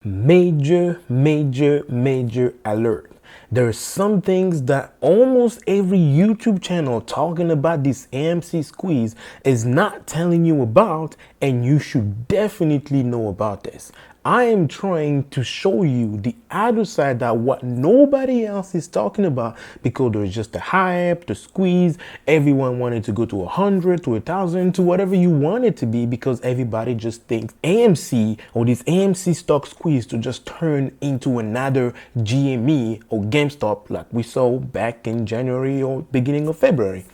Major alert. There are some things that almost every YouTube channel talking about this AMC squeeze is not telling you about, and you should definitely know about this. I am trying to show you the other side, that what nobody else is talking about, because there's just the hype, the squeeze. Everyone wanted to go to 100, to 1,000, to whatever you want it to be, because everybody just thinks AMC or this AMC stock squeeze to just turn into another GME or GameStop like we saw back in January or beginning of February.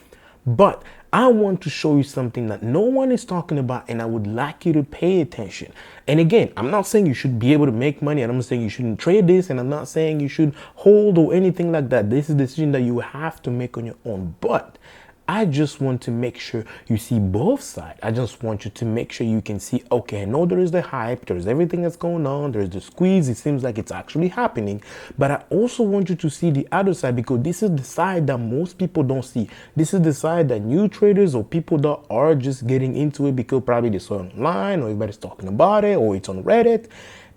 But I want to show you something that no one is talking about, and I would like you to pay attention. And again, I'm not saying you should be able to make money, and I'm not saying you shouldn't trade this, and I'm not saying you should hold or anything like that. This is a decision that you have to make on your own. But I just want to make sure you see both sides. I just want you to make sure you can see, okay, I know there is the hype, there's everything that's going on, there's the squeeze, it seems like it's actually happening. But I also want you to see the other side, because this is the side that most people don't see. This is the side that new traders or people that are just getting into it because probably they saw it online, or everybody's talking about it, or it's on Reddit,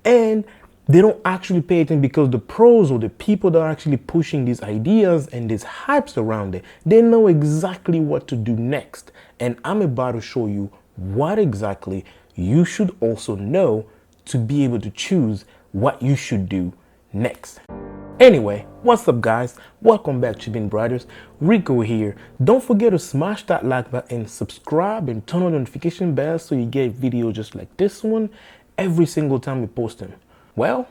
and they don't actually pay attention, because the pros or the people that are actually pushing these ideas and these hypes around it, they know exactly what to do next. And I'm about to show you what exactly you should also know to be able to choose what you should do next. Anyway, what's up guys? Welcome back, Chibind brothers. Rico here. Don't forget to smash that like button, subscribe, and turn on the notification bell so you get videos just like this one every single time we post them. Well,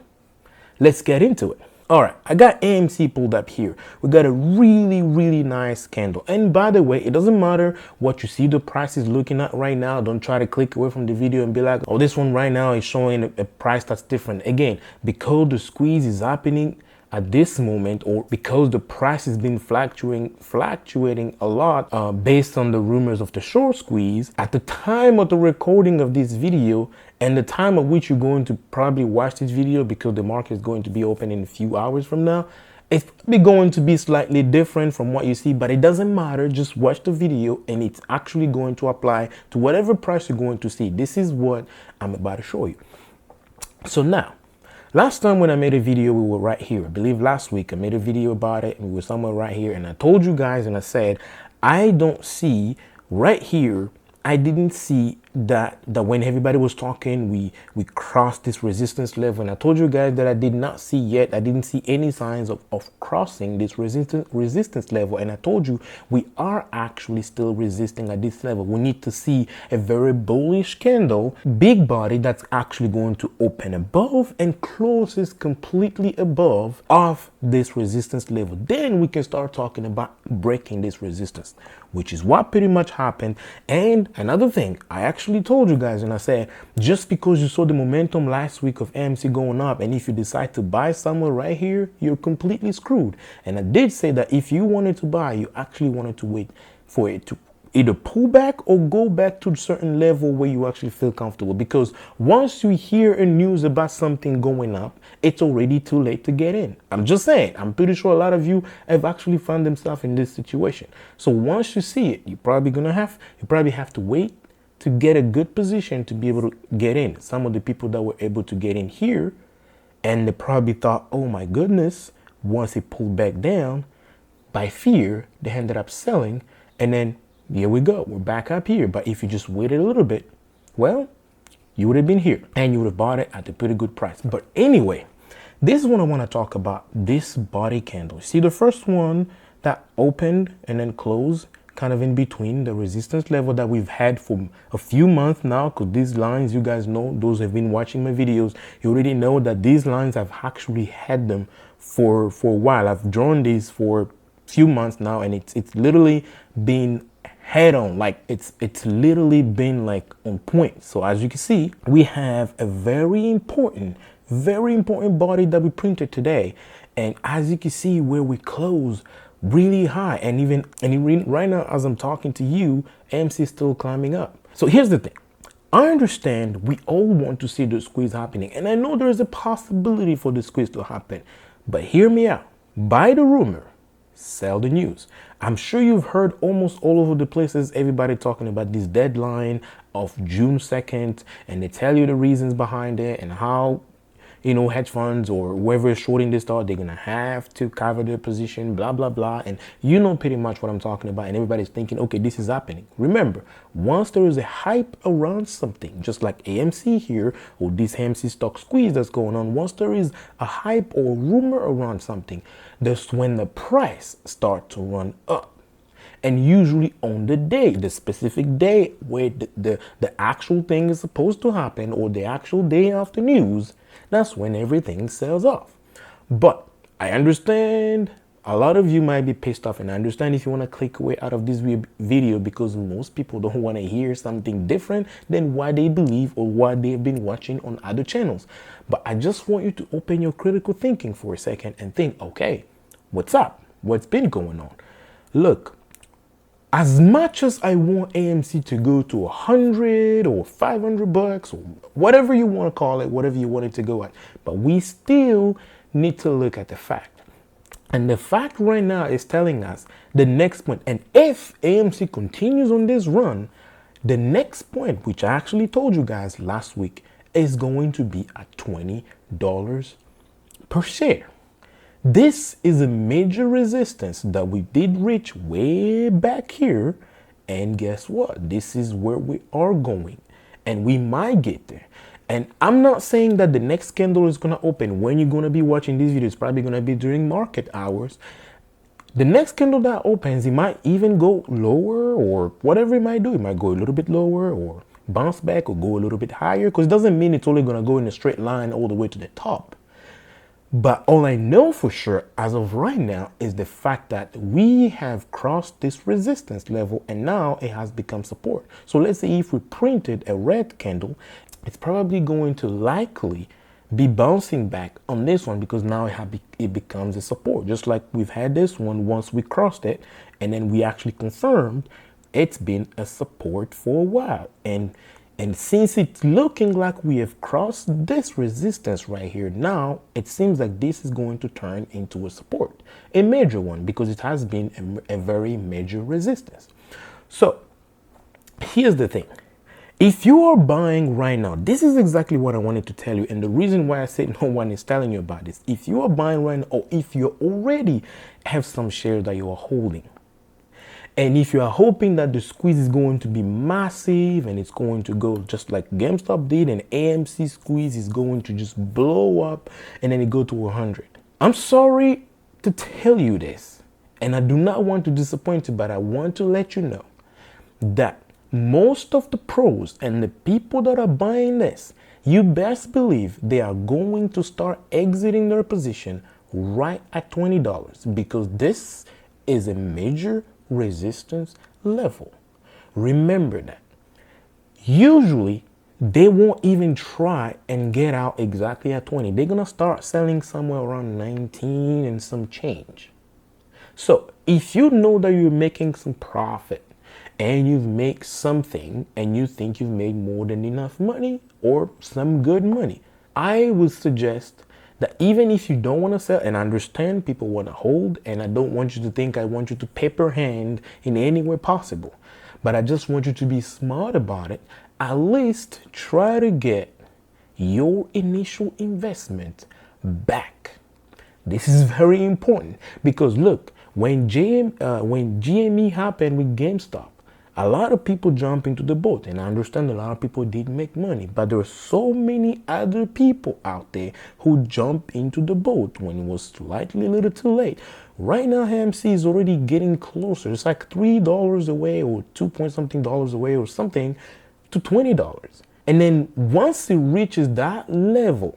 let's get into it. All right, I got AMC pulled up here. We got a really nice candle. And by the way, it doesn't matter what you see the price is looking at right now. Don't try to click away from the video and be like, oh, this one right now is showing a price that's different. Again, because the squeeze is happening at this moment, or because the price has been fluctuating a lot based on the rumors of the short squeeze, at the time of the recording of this video and the time at which you're going to probably watch this video, because the market is going to be open in a few hours from now, it's probably going to be slightly different from what you see, but it doesn't matter. Just watch the video and it's actually going to apply to whatever price you're going to see. This is what I'm about to show you. So now, last time when I made a video, we were right here. I believe last week I made a video about it, and we were somewhere right here. And I told you guys, and I said, I don't see right here, I didn't see that when everybody was talking, we crossed this resistance level. And I told you guys that I did not see yet, I didn't see any signs of crossing this resistance level. And I told you we are actually still resisting at this level. We need to see a very bullish candle, big body, that's actually going to open above and closes completely above of this resistance level. Then we can start talking about breaking this resistance, which is what pretty much happened. And another thing, I actually told you guys, and I said, just because you saw the momentum last week of AMC going up, and if you decide to buy somewhere right here, you're completely screwed. And I did say that if you wanted to buy, you actually wanted to wait for it to either pull back or go back to a certain level where you actually feel comfortable, because once you hear a news about something going up, it's already too late to get in. I'm just saying, I'm pretty sure a lot of you have actually found themselves in this situation. So once you see it, you probably have to wait to get a good position to be able to get in. Some of the people that were able to get in here, and they probably thought, oh my goodness, once it pulled back down, by fear, they ended up selling, and then here we go, we're back up here. But if you just waited a little bit, well, you would have been here and you would have bought it at a pretty good price. But anyway, this is what I want to talk about, this body candle. See the first one that opened and then closed, kind of in between the resistance level that we've had for a few months now, because these lines, you guys know, those who have been watching my videos, you already know that these lines, I've actually had them for a while. I've drawn these for a few months now, and it's literally been head on, like it's literally been like on point. So as you can see, we have a very important body that we printed today. And as you can see, where we close really high, and even right now as I'm talking to you, AMC is still climbing up. So here's the thing, I understand we all want to see the squeeze happening, and I know there is a possibility for the squeeze to happen, but hear me out. Buy the rumor, sell the news. I'm sure you've heard almost all over the places everybody talking about this deadline of June 2nd, and they tell you the reasons behind it and how hedge funds or whoever is shorting this stock, they're gonna have to cover their position, blah blah blah, and you know pretty much what I'm talking about. And everybody's thinking, okay, this is happening. Remember, once there is a hype around something, just like AMC here or this AMC stock squeeze that's going on, once there is a hype or rumor around something, that's when the price starts to run up. And usually on the specific day where the actual thing is supposed to happen, or the actual day after news, that's when everything sells off. But I understand a lot of you might be pissed off, and I understand if you want to click away out of this video, because most people don't want to hear something different than what they believe or what they've been watching on other channels. But I just want you to open your critical thinking for a second and think, okay, what's up? What's been going on? Look, as much as I want AMC to go to 100 or 500 bucks or whatever you want to call it, whatever you want it to go at, but we still need to look at the fact. And the fact right now is telling us the next point. And if AMC continues on this run, the next point, which I actually told you guys last week, is going to be at $20 per share. This is a major resistance that we did reach way back here. And guess what? This is where we are going. And we might get there. And I'm not saying that the next candle is going to open when you're going to be watching this video. It's probably going to be during market hours. The next candle that opens, it might even go lower or whatever it might do. It might go a little bit lower or bounce back or go a little bit higher. Because it doesn't mean it's only going to go in a straight line all the way to the top. But all I know for sure as of right now is the fact that we have crossed this resistance level and now it has become support. So let's say if we printed a red candle, it's probably going to likely be bouncing back on this one, because now it becomes a support. Just like we've had this one once we crossed it, and then we actually confirmed it's been a support for a while. And since it's looking like we have crossed this resistance right here, now it seems like this is going to turn into a support, a major one, because it has been a very major resistance. So here's the thing. If you are buying right now, this is exactly what I wanted to tell you. And the reason why I said no one is telling you about this, if you are buying right now, or if you already have some shares that you are holding, and if you are hoping that the squeeze is going to be massive and it's going to go just like GameStop did, and AMC squeeze is going to just blow up and then it go to 100. I'm sorry to tell you this, and I do not want to disappoint you, but I want to let you know that most of the pros and the people that are buying this, you best believe they are going to start exiting their position right at $20, because this is a major resistance level. Remember that. Usually they won't even try and get out exactly at 20. They're gonna start selling somewhere around 19 and some change. So if you know that you're making some profit and you've made something and you think you've made more than enough money or some good money, I would suggest that even if you don't want to sell, and I understand people want to hold, and I don't want you to think I want you to paper hand in any way possible, but I just want you to be smart about it. At least try to get your initial investment back. This is very important, because look, when GME happened with GameStop, a lot of people jump into the boat, and I understand a lot of people did make money, but there are so many other people out there who jump into the boat when it was slightly a little too late. Right now, AMC is already getting closer. It's like $3 away or 2 point something dollars away or something to $20. And then once it reaches that level,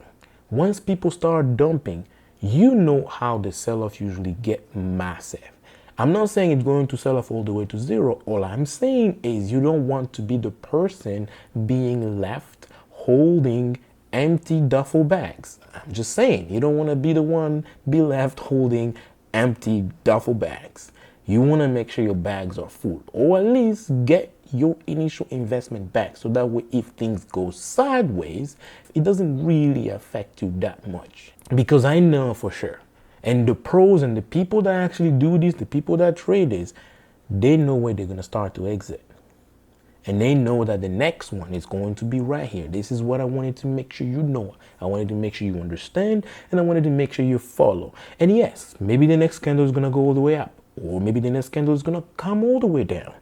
once people start dumping, you know how the sell-off usually get massive. I'm not saying it's going to sell off all the way to zero. All I'm saying is you don't want to be the person being left holding empty duffel bags. I'm just saying, you don't want to be the one be left holding empty duffel bags. You want to make sure your bags are full, or at least get your initial investment back, so that way if things go sideways, it doesn't really affect you that much. Because I know for sure, and the pros and the people that actually do this, the people that trade this, they know where they're going to start to exit. And they know that the next one is going to be right here. This is what I wanted to make sure you know. I wanted to make sure you understand, and I wanted to make sure you follow. And yes, maybe the next candle is going to go all the way up, or maybe the next candle is going to come all the way down.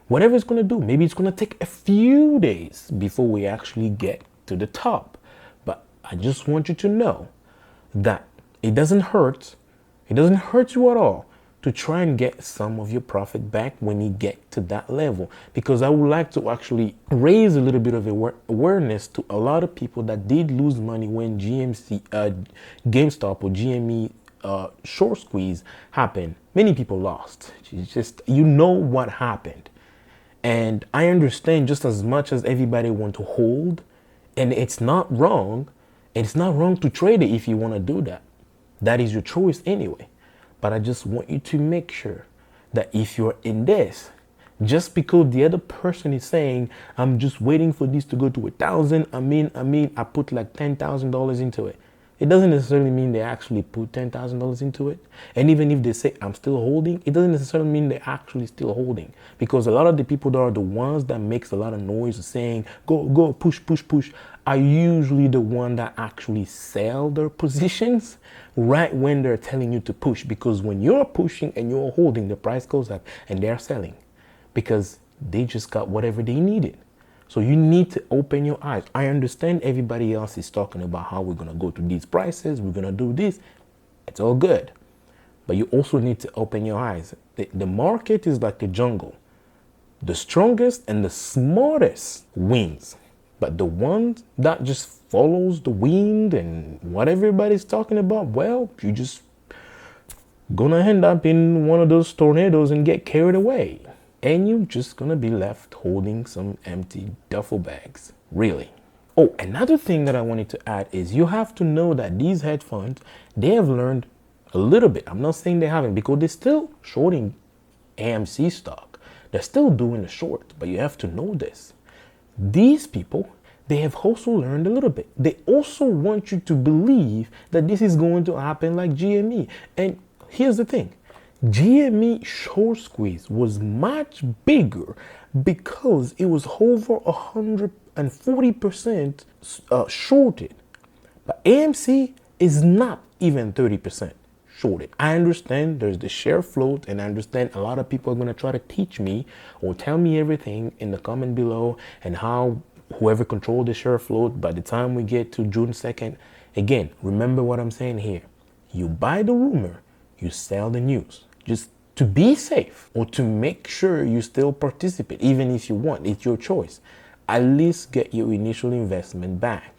Whatever it's going to do, maybe it's going to take a few days before we actually get to the top. But I just want you to know that it doesn't hurt. It doesn't hurt you at all to try and get some of your profit back when you get to that level, because I would like to actually raise a little bit of awareness to a lot of people that did lose money when GameStop or GME short squeeze happened. Many people lost. It's just, you know what happened. And I understand just as much as everybody want to hold, and it's not wrong. It's not wrong to trade it if you want to do that. That is your choice anyway. But I just want you to make sure that if you're in this, just because the other person is saying, I'm just waiting for this to go to 1,000, I put like $10,000 into it. It doesn't necessarily mean they actually put $10,000 into it. And even if they say, I'm still holding, it doesn't necessarily mean they're actually still holding. Because a lot of the people that are the ones that makes a lot of noise saying, go, push, are usually the one that actually sell their positions right when they're telling you to push. Because when you're pushing and you're holding, the price goes up and they're selling because they just got whatever they needed. So you need to open your eyes. I understand everybody else is talking about how we're going to go to these prices, we're going to do this. It's all good. But you also need to open your eyes. The market is like a jungle. The strongest and the smartest wins. But the one that just follows the wind and what everybody's talking about, well, you just gonna end up in one of those tornadoes and get carried away. And you're just gonna be left holding some empty duffel bags, really. Oh, another thing that I wanted to add is you have to know that these hedge funds, they have learned a little bit. I'm not saying they haven't, because they're still shorting AMC stock. They're still doing the short, but you have to know this. These people, they have also learned a little bit. They also want you to believe that this is going to happen like GME. And here's the thing. GME short squeeze was much bigger because it was over 140% shorted. But AMC is not even 30% shorted. I understand there's the share float, and I understand a lot of people are going to try to teach me or tell me everything in the comment below and how whoever controlled the share float by the time we get to June 2nd. Again, remember what I'm saying here. You buy the rumor, you sell the news. Just to be safe or to make sure you still participate, even if you want, it's your choice. At least get your initial investment back,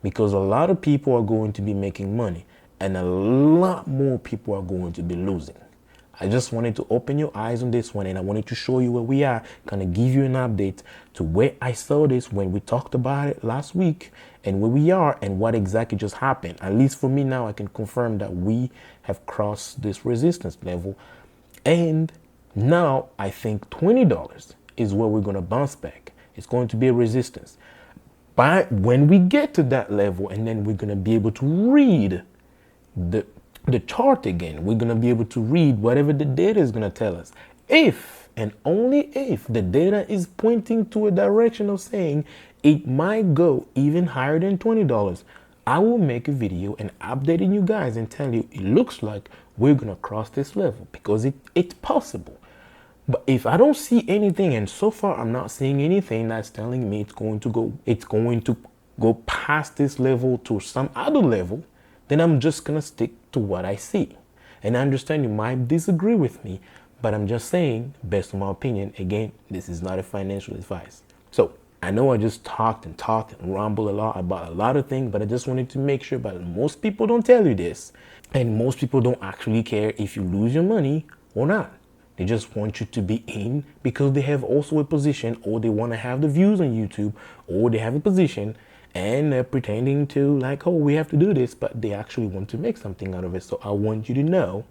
because a lot of people are going to be making money and a lot more people are going to be losing. I just wanted to open your eyes on this one, and I wanted to show you where we are, kind of give you an update to where I saw this when we talked about it last week and where we are and what exactly just happened. At least for me now, I can confirm that we have crossed this resistance level. And now I think $20 is where we're going to bounce back. It's going to be a resistance. But when we get to that level, and then we're going to be able to read the chart again, we're going to be able to read whatever the data is going to tell us. If and only if the data is pointing to a direction of saying it might go even higher than $20, I will make a video and updating you guys and tell you it looks like we're going to cross this level, because it's possible. But if I don't see anything, and so far I'm not seeing anything that's telling me it's going to go past this level to some other level, then I'm just going to stick to what I see. And I understand you might disagree with me, but I'm just saying, based on my opinion, again, this is not a financial advice. So I know I just talked and rambled a lot about a lot of things, but I just wanted to make sure, but most people don't tell you this, and most people don't actually care if you lose your money or not. They just want you to be in because they have also a position, or they want to have the views on YouTube, or they have a position and they're pretending to like, oh, we have to do this, but they actually want to make something out of it. So I want you to know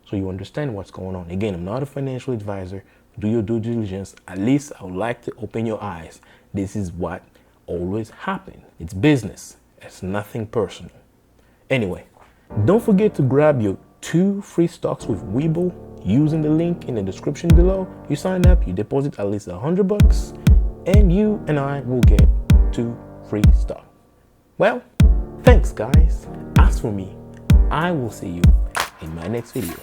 so you understand what's going on. Again, I'm not a financial advisor. Do your due diligence. At least I would like to open your eyes. This is what always happens. It's business. It's nothing personal. Anyway, don't forget to grab your 2 free stocks with Webull using the link in the description below. You sign up, you deposit at least $100, and you and I will get to free stuff. Well, thanks guys. As for me, I will see you in my next video.